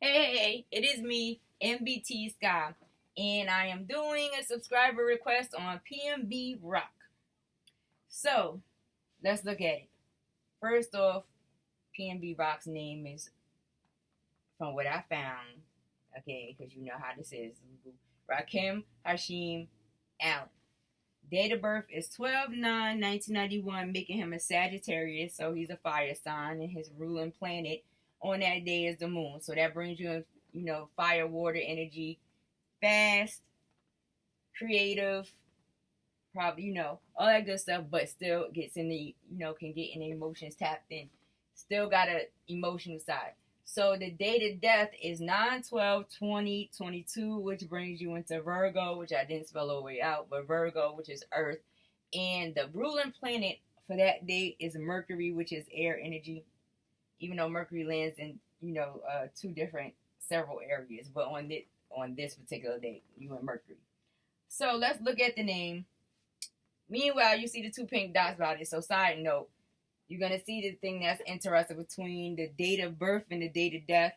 Hey, it is me, NBT SKY, and I am doing a subscriber request on PNB Rock. So, let's look at it. First off, PNB Rock's name is, from what I found, okay, because you know how this is, Rakim Hashim Allen. Date of birth is 12/9/1991, making him a Sagittarius, so he's a fire sign, and his ruling planet on that day is the moon. So that brings you, fire, water energy, fast, creative, probably, all that good stuff, but still gets in the, can get in the emotions tapped in. Still got an emotional side. So the date of death is 9/12/2022, which brings you into Virgo, which I didn't spell all the way out, but Virgo, which is Earth. And the ruling planet for that day is Mercury, which is air energy, even though Mercury lands in, several areas. But on this particular day, you and Mercury. So let's look at the name. Meanwhile, you see the two pink dots about it. So side note, you're going to see the thing that's interesting between the date of birth and the date of death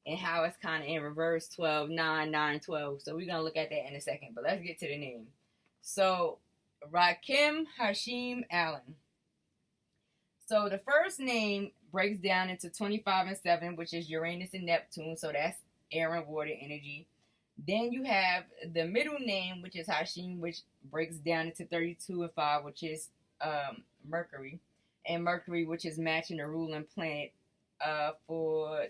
and how it's kind of in reverse, 12/9/9/12. So we're going to look at that in a second. But let's get to the name. So, Rakim Hashim Allen. So the first name breaks down into 25 and 7, which is Uranus and Neptune. So that's air and water energy. Then you have the middle name, which is Hashim, which breaks down into 32 and 5, which is Mercury. And Mercury, which is matching the ruling planet for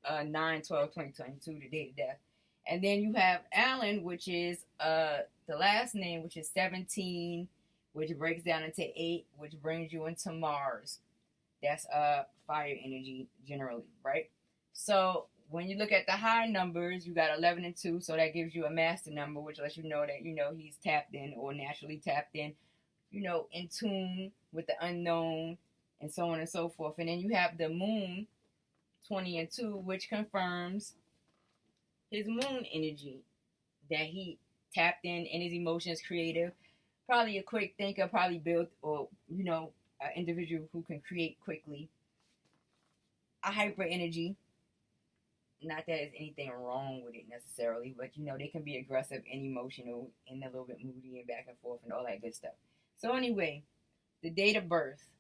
9/12/2022, the date of death. And then you have Allen, which is the last name, which is 17, which breaks down into 8, which brings you into Mars. That's fire energy generally, right? So when you look at the high numbers, you got 11 and 2, so that gives you a master number, which lets you know that, he's tapped in or naturally tapped in, in tune with the unknown and so on and so forth. And then you have the moon, 20 and 2, which confirms his moon energy, that he tapped in his emotions, creative, probably a quick thinker, probably built or, an individual who can create quickly, a hyper energy. Not that there's anything wrong with it necessarily, but they can be aggressive and emotional and a little bit moody and back and forth and all that good stuff. So anyway, the date of birth.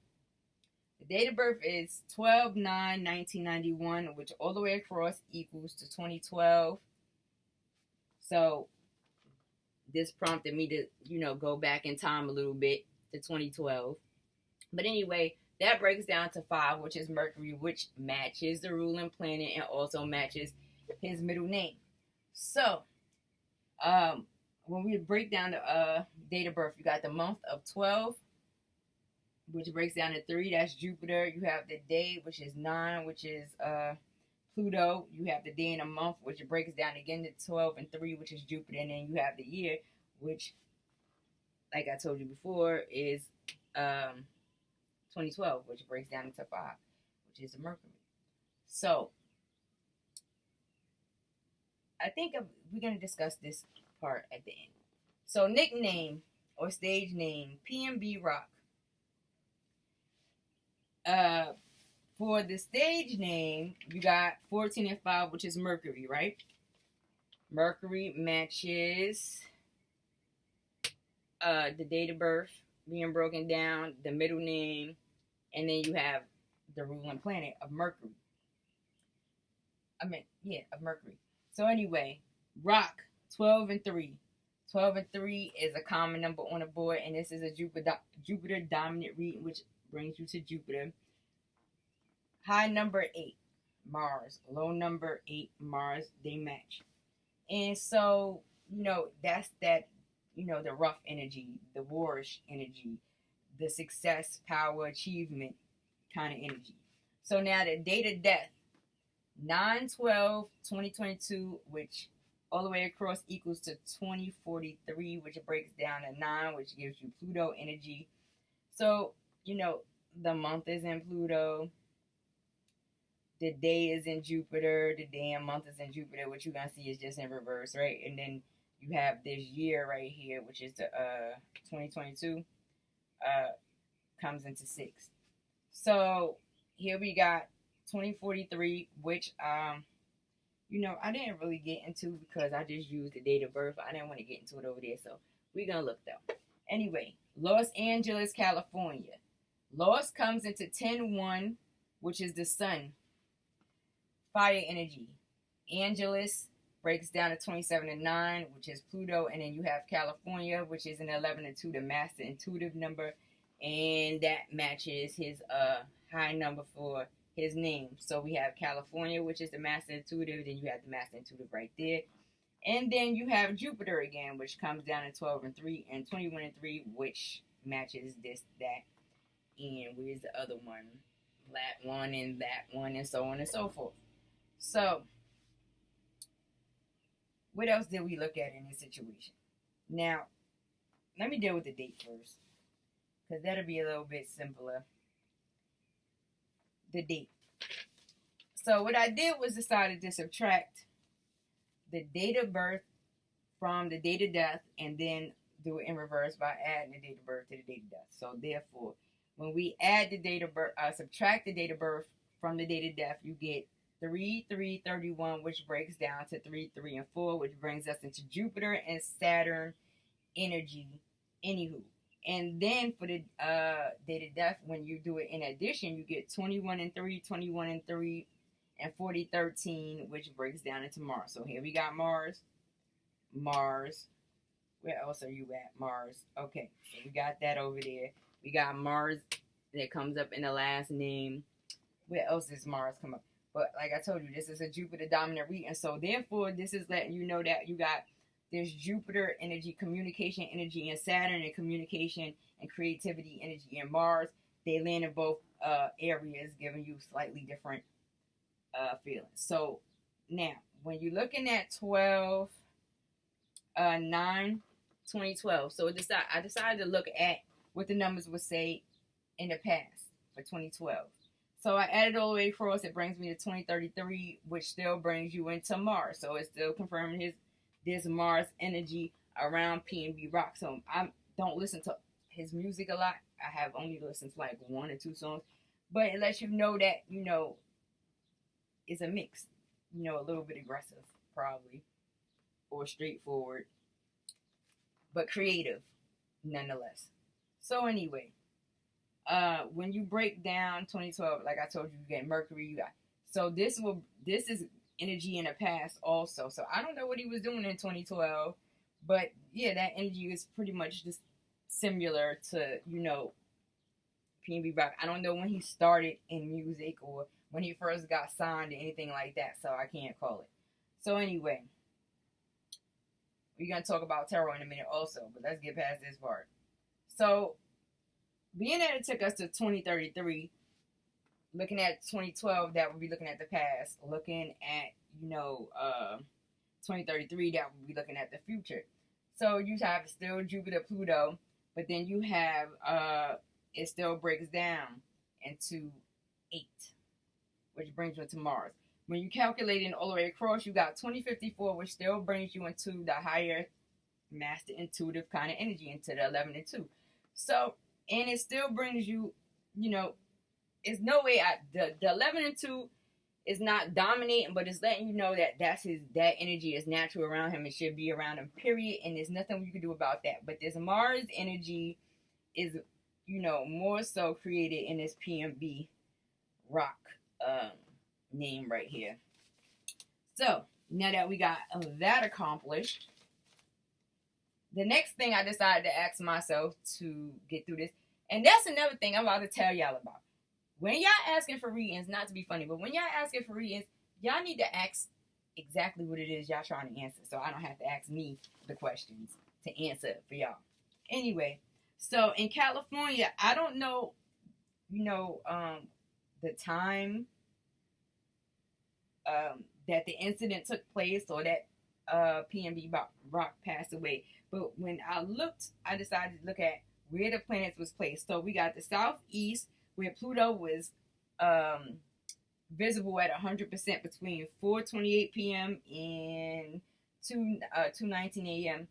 The date of birth is 12/9/1991, which all the way across equals to 2012. So this prompted me to, go back in time a little bit to 2012. But anyway, that breaks down to 5, which is Mercury, which matches the ruling planet and also matches his middle name. So, when we break down the date of birth, you got the month of 12, which breaks down to 3, that's Jupiter. You have the day, which is 9, which is Pluto. You have the day in a month, which breaks down again to 12 and 3, which is Jupiter. And then you have the year, which, like I told you before, is 2012, which breaks down into 5, which is Mercury. So, I think we're going to discuss this part at the end. So, nickname or stage name, PNB Rock. For the stage name, you got 14 and 5, which is Mercury, right? Mercury matches the date of birth being broken down, the middle name, and then you have the ruling planet of Mercury. Of Mercury. So anyway, Rock, 12 and 3. 12 and 3 is a common number on the board, and this is a Jupiter dominant reading, which brings you to Jupiter. High number 8, Mars. Low number 8, Mars. They match. And so, that's that, the rough energy, the warish energy, the success, power, achievement kind of energy. So now the date of death, 9/12/2022, which all the way across equals to 2043, which breaks down to 9, which gives you Pluto energy. So, the month is in Pluto. The day is in Jupiter. The day and month is in Jupiter. What you're going to see is just in reverse, right? And then you have this year right here, which is the 2022, comes into 6. So here we got 2043, which, I didn't really get into because I just used the date of birth. I didn't want to get into it over there, so we're going to look though. Anyway, Los Angeles, California. Los comes into 10-1, which is the sun, fire energy. Angeles breaks down to 27-9, which is Pluto, and then you have California, which is an 11-2, the master intuitive number, and that matches his high number for his name. So we have California, which is the master intuitive, then you have the master intuitive right there. And then you have Jupiter again, which comes down to 12-3 and 21-3, which matches this, that, and where's the other one? That one and that one, and so on and so forth. So, what else did we look at in this situation? Now, let me deal with the date first, because that'll be a little bit simpler. The date. So what I did was decided to subtract the date of birth from the date of death and then do it in reverse by adding the date of birth to the date of death. So therefore, when we add the date of birth, subtract the date of birth from the date of death, you get 3-3-31, which breaks down to 3, 3, and 4, which brings us into Jupiter and Saturn energy. Anywho. And then for the date of death, when you do it in addition, you get 21-3, 21-3, and 40-13, which breaks down into Mars. So here we got Mars. Mars. Where else are you at? Mars. Okay, so we got that over there. We got Mars that comes up in the last name. Where else does Mars come up? But like I told you, this is a Jupiter dominant reading. So therefore, this is letting you know that you got there's Jupiter energy, communication energy, and Saturn and communication and creativity energy in Mars. They land in both areas, giving you slightly different feelings. So now, when you're looking at 12-9-2012, so I decided to look at what the numbers would say in the past for 2012. So I added all the way across. It brings me to 2033, which still brings you into Mars. So it's still confirming this Mars energy around P&B Rock. So I don't listen to his music a lot. I have only listened to like 1 or 2 songs. But it lets you know that, it's a mix. A little bit aggressive, probably. Or straightforward. But creative, nonetheless. So anyway, when you break down 2012, like I told you, you get Mercury. So this is energy in the past also. So I don't know what he was doing in 2012, but yeah, that energy is pretty much just similar to, P&B Rock. I don't know when he started in music or when he first got signed or anything like that, so I can't call it. So anyway, we're going to talk about tarot in a minute also, but let's get past this part. So, being that it took us to 2033, looking at 2012, that would be looking at the past. Looking at, 2033, that would be looking at the future. So you have still Jupiter, Pluto, but then you have, it still breaks down into 8, which brings you into Mars. When you calculate it all the way across, you got 2054, which still brings you into the higher master intuitive kind of energy, into the 11-2. So, and it still brings you, it's no way the 11-2 is not dominating, but it's letting you know that that energy is natural around him and should be around him, period. And there's nothing you can do about that. But this Mars energy is, more so created in this P&B Rock name right here. So now that we got that accomplished, the next thing I decided to ask myself to get through this, and that's another thing I'm about to tell y'all about. When y'all asking for readings, not to be funny, but when y'all asking for readings, y'all need to ask exactly what it is y'all trying to answer, so I don't have to ask me the questions to answer for y'all. Anyway, so in California, I don't know, the time that the incident took place or that P&B Rock passed away. But when I decided to look at where the planets was placed. So we got the southeast, where Pluto was visible at 100% between 4:28 p.m. and 2:19 a.m.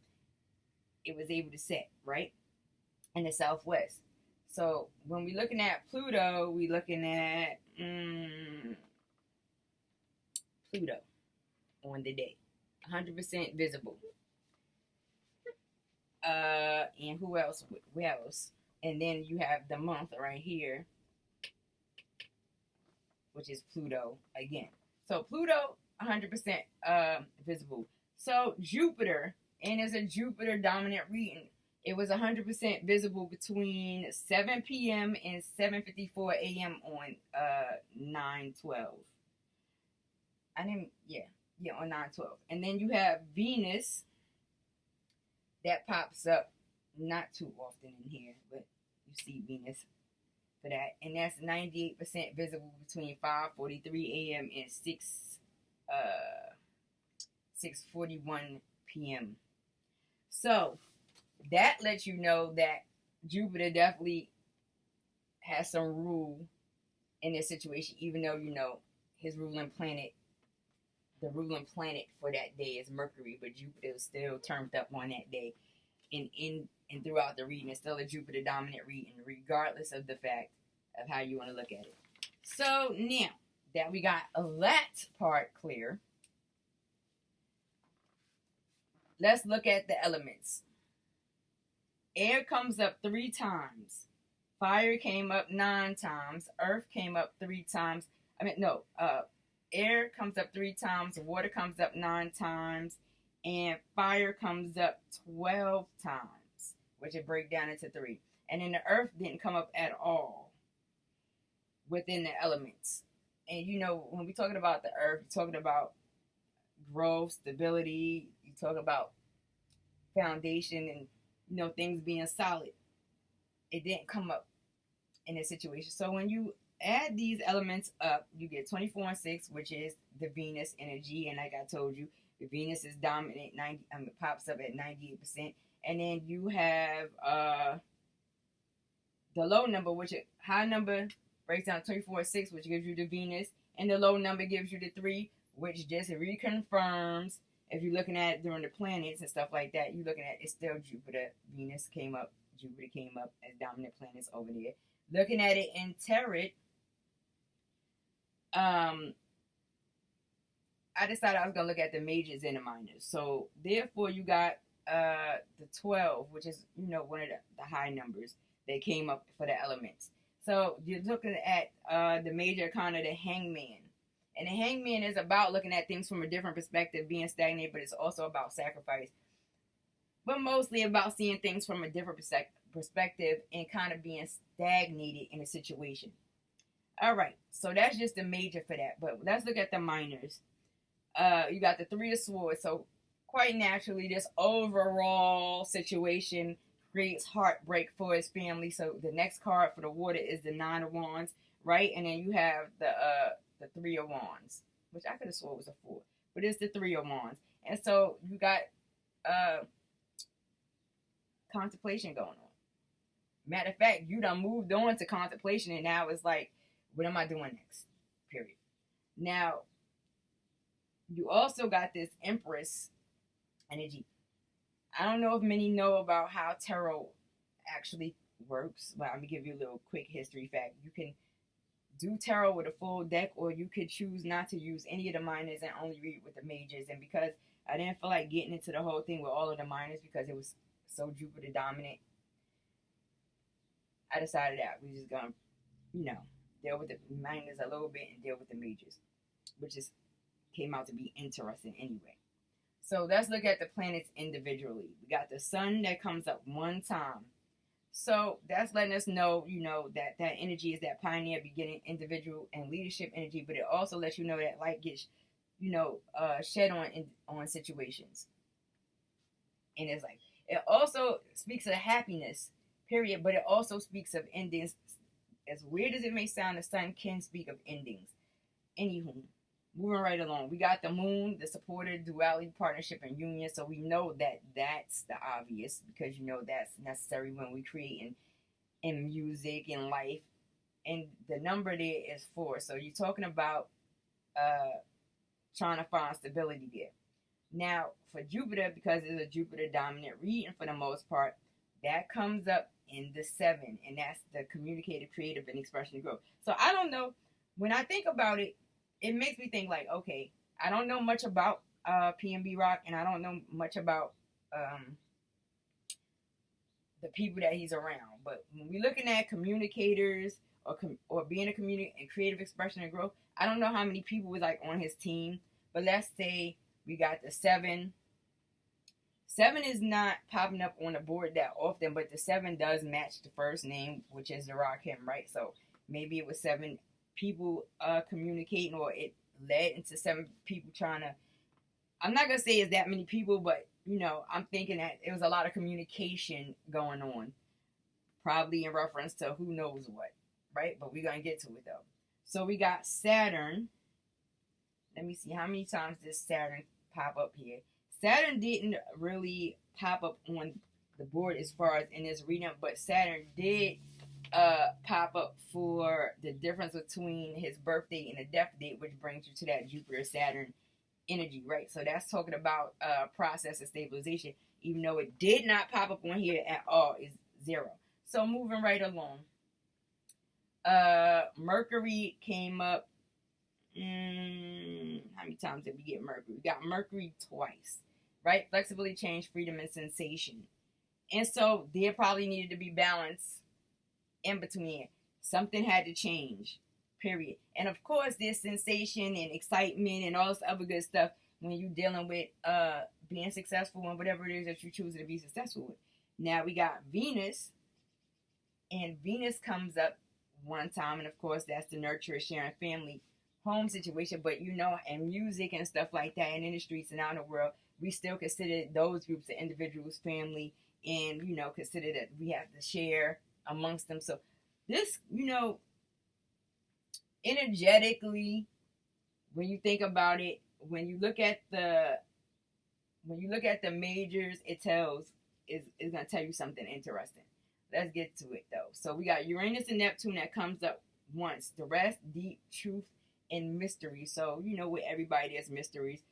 It was able to set, right? In the southwest. So when we're looking at Pluto, we're looking at Pluto. on the day. 100% visible. And who else? Who else? And then you have the month right here, which is Pluto again. So Pluto, 100% visible. So Jupiter, and as a Jupiter dominant reading, it was 100% visible between 7 p.m. and 7:54 a.m. on 9/12. On 9/12. And then you have Venus that pops up not too often in here, but you see Venus for that, and that's 98% visible between 5:43 a.m. and 6:41 p.m. So that lets you know that Jupiter definitely has some rule in this situation, even though his ruling planet, the ruling planet for that day is Mercury, but Jupiter is still turned up on that day, and throughout the reading, it's still a Jupiter dominant reading, regardless of the fact of how you want to look at it. So now that we got that part clear, let's look at the elements. Air comes up 3 times. Fire came up 9 times. Earth came up 3 times. Air comes up 3 times. Water comes up 9 times. And fire comes up 12 times, which it breaks down into 3. And then the earth didn't come up at all within the elements. And when we're talking about the earth, you're talking about growth, stability, you talk about foundation and things being solid. It didn't come up in this situation. So when you add these elements up, you get 24 and 6, which is the Venus energy. And like I told you, the Venus is dominant, it pops up at 98%. And then you have the low number, which is high number breaks down 24 and 6, which gives you the Venus. And the low number gives you the 3, which just reconfirms. If you're looking at it during the planets and stuff like that, you're looking at it's still Jupiter. Venus came up. Jupiter came up as dominant planets over there. Looking at it in tarot, I decided I was going to look at the majors and the minors. So, therefore, you got the 12, which is, one of the high numbers that came up for the elements. So, you're looking at the major arcana, the Hangman. And the Hangman is about looking at things from a different perspective, being stagnated, but it's also about sacrifice. But mostly about seeing things from a different perspective and kind of being stagnated in a situation. All right, so that's just the major for that. But let's look at the minors. You got the 3 of Swords. So quite naturally, this overall situation creates heartbreak for his family. So the next card for the water is the 9 of Wands, right? And then you have the 3 of Wands, which I could have swore was a 4, but it's the 3 of Wands. And so you got contemplation going on. Matter of fact, you done moved on to contemplation, and now it's like, what am I doing next? Period. Now, you also got this Empress energy. I don't know if many know about how tarot actually works, but I'm going to give you a little quick history fact. You can do tarot with a full deck, or you could choose not to use any of the minors and only read with the majors. And because I didn't feel like getting into the whole thing with all of the minors because it was so Jupiter dominant, I decided that we just gonna, deal with the minors a little bit and deal with the majors, which just came out to be interesting anyway. So let's look at the planets individually. We got the sun that comes up 1 time. So that's letting us know, that energy is that pioneer, beginning, individual, and leadership energy. But it also lets you know that light gets, shed on situations. And it's like, it also speaks of happiness, period. But it also speaks of endings. As weird as it may sound, the sun can speak of endings. Anywho, moving right along. We got the moon, the supporter, duality, partnership, and union. So we know that that's the obvious because that's necessary when we create in music and life. And the number there is 4. So you're talking about trying to find stability there. Now, for Jupiter, because it's a Jupiter dominant reading for the most part, that comes up in the 7, and that's the communicative, creative, and expression and growth. So I don't know. When I think about it, it makes me think like, okay, I don't know much about PNB Rock, and I don't know much about the people that he's around. But when we're looking at communicators or being a community and creative expression and growth, I don't know how many people was like on his team, but let's say we got the 7. 7 is not popping up on the board that often, but the 7 does match the first name, which is the Rakim, right? So maybe it was 7 people communicating, or it led into 7 people trying to. I'm not gonna say it's that many people, but you know, I'm thinking that it was a lot of communication going on, probably in reference to who knows what, right? But we're gonna get to it though. So we got Saturn. Let me see how many times did Saturn pop up here. Saturn didn't really pop up on the board as far as in this reading, but Saturn did pop up for the difference between his birthday and the death date, which brings you to that Jupiter-Saturn energy, right? So that's talking about process of stabilization, even though it did not pop up on here at all, is 0. So moving right along. Mercury came up. How many times did we get Mercury? We got Mercury twice, right? Flexibility, change, freedom, and sensation. And so there probably needed to be balance in between. Something had to change, period. And of course, there's sensation and excitement and all this other good stuff when you're dealing with being successful and whatever it is that you choose to be successful with. Now we got Venus, and Venus comes up one time, and of course that's the nurture, sharing, family, home situation. But you know, and music and stuff like that, and in the streets and out in the world, we still consider those groups of individuals family, and you know, consider that we have to share amongst them. So this, you know, energetically, when you think about it, when you look at the majors, it's gonna tell you something interesting. Let's get to it though. So we got Uranus and Neptune that comes up once. The rest, deep, truth, and mystery. So you know, with everybody there's mysteries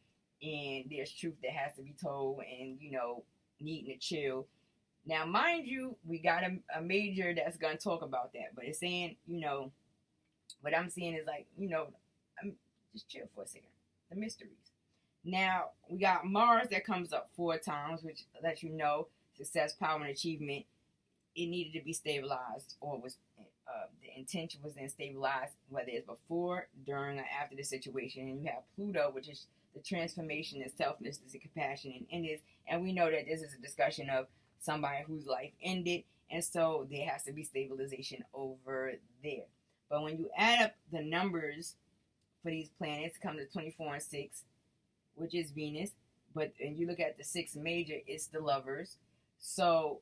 and there's truth that has to be told, and you know, needing to chill. Now, mind you, we got a major that's gonna talk about that, but it's saying, you know, what I'm seeing is like, you know, I'm just chill for a second. The mysteries. Now we got Mars that comes up 4 times, which lets you know success, power, and achievement. It needed to be stabilized, or was the intention was then stabilized, whether it's before, during, or after the situation. And you have Pluto, which is the transformation and selflessness and compassion and ended. And we know that this is a discussion of somebody whose life ended, and so there has to be stabilization over there. But when you add up the numbers for these planets, come to 24 and 6, which is Venus. But when you look at the 6 major, it's the lovers. So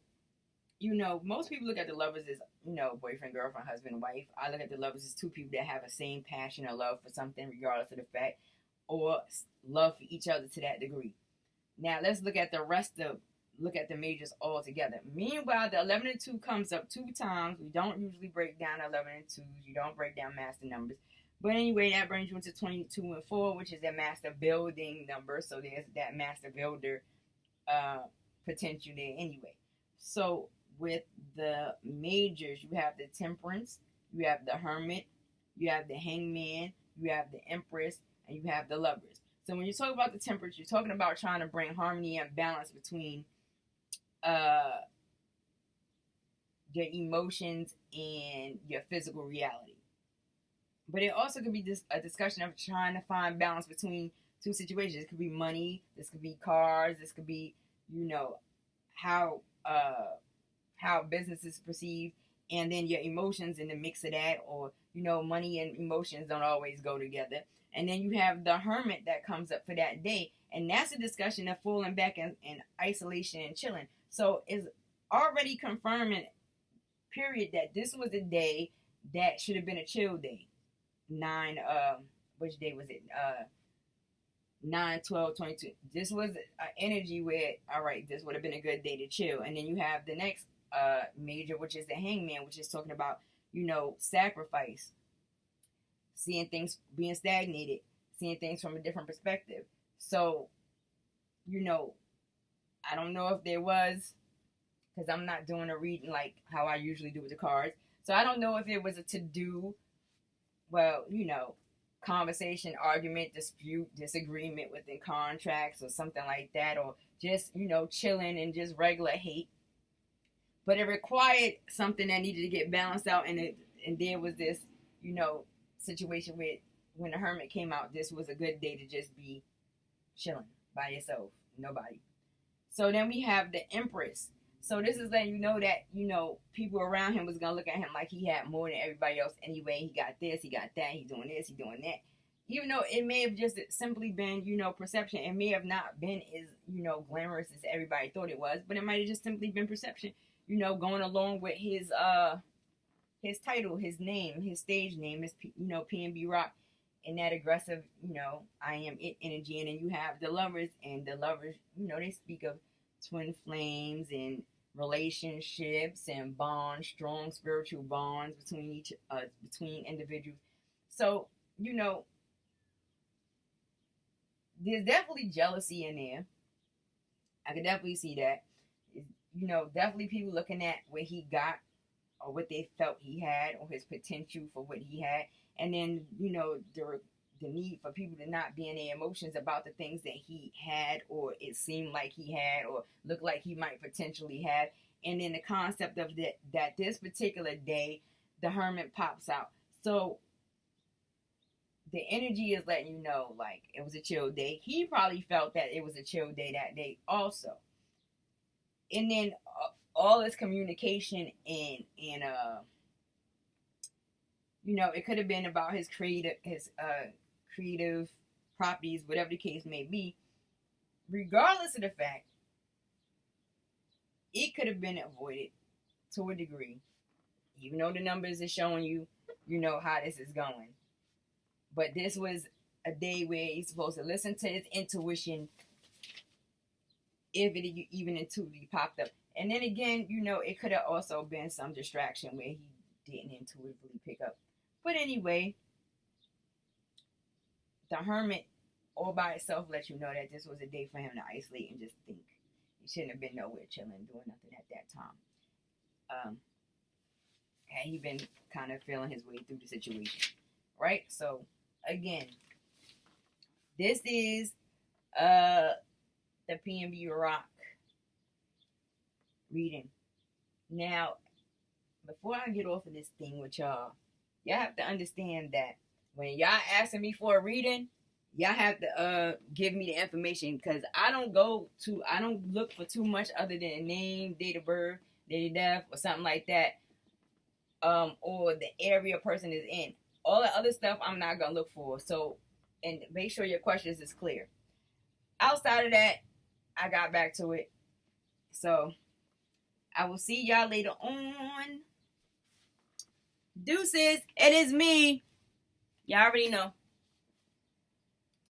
you know, most people look at the lovers as, you know, boyfriend, girlfriend, husband, wife. I look at the lovers as 2 people that have the same passion or love for something, regardless of the fact, or love for each other to that degree. Now, let's look at the majors all together. Meanwhile, the 11 and 2 comes up 2 times. We don't usually break down 11 and 2s. You don't break down master numbers. But anyway, that brings you into 22 and 4, which is a master building number. So there's that master builder potential there anyway. So with the majors, you have the Temperance, you have the Hermit, you have the Hangman, you have the Empress, and you have the Lovers. So when you talk about the Temperance, you're talking about trying to bring harmony and balance between your emotions and your physical reality. But it also could be a discussion of trying to find balance between 2 situations. It could be money, this could be cars, this could be, you know, how business is perceived, and then your emotions in the mix of that, or, you know, money and emotions don't always go together. And then you have the Hermit that comes up for that day, and that's a discussion of falling back in isolation and chilling. So it's already confirming, period, that this was a day that should have been a chill day. Which day was it? 9, 12, 22. This was an energy where, all right, this would have been a good day to chill. And then you have the next major, which is the Hangman, which is talking about, you know, sacrifice, seeing things being stagnated, seeing things from a different perspective. So, you know, I don't know if there was, because I'm not doing a reading like how I usually do with the cards. So I don't know if it was a to-do. Well, you know, conversation, argument, dispute, disagreement within contracts or something like that, or just, you know, chilling and just regular hate. But it required something that needed to get balanced out, and there was this, you know, situation with when the Hermit came out. This was a good day to just be chilling by yourself, nobody. So then we have the Empress. So this is letting you know that, you know, people around him was going to look at him like he had more than everybody else anyway. He got this, he got that, he's doing this, he's doing that. Even though it may have just simply been, you know, perception. It may have not been as, you know, glamorous as everybody thought it was, but it might have just simply been perception, you know, going along with his title, his name, his stage name is, you know, PNB Rock, and that aggressive, you know, I am it energy. And then you have the Lovers, and the Lovers, you know, they speak of twin flames and relationships and bonds, strong spiritual bonds between individuals. So, you know, there's definitely jealousy in there. I can definitely see that. You know, definitely people looking at what he got or what they felt he had, or his potential for what he had. And then, you know, the need for people to not be in their emotions about the things that he had, or it seemed like he had, or looked like he might potentially have. And then the concept of that this particular day, the Hermit pops out. So the energy is letting you know, like, it was a chill day. He probably felt that it was a chill day that day also. And then all this communication and you know, it could have been about his creative properties, whatever the case may be. Regardless of the fact, it could have been avoided to a degree, even though the numbers are showing you, you know, how this is going. But this was a day where he's supposed to listen to his intuition, if it even intuitively popped up. And then again, you know, it could have also been some distraction where he didn't intuitively pick up. But anyway, the Hermit all by itself lets you know that this was a day for him to isolate and just think. He shouldn't have been nowhere chilling, doing nothing at that time. Had he been kind of feeling his way through the situation, right? So, again, this is the PNB Rock reading. Now, before I get off of this thing with y'all have to understand that when y'all asking me for a reading, y'all have to give me the information, because I don't look for too much other than a name, date of birth, date of death, or something like that, or the area a person is in. All the other stuff I'm not gonna look for. So, and make sure your questions is clear. Outside of that, I got back to it. So I will see y'all later on. Deuces, it is me. Y'all already know.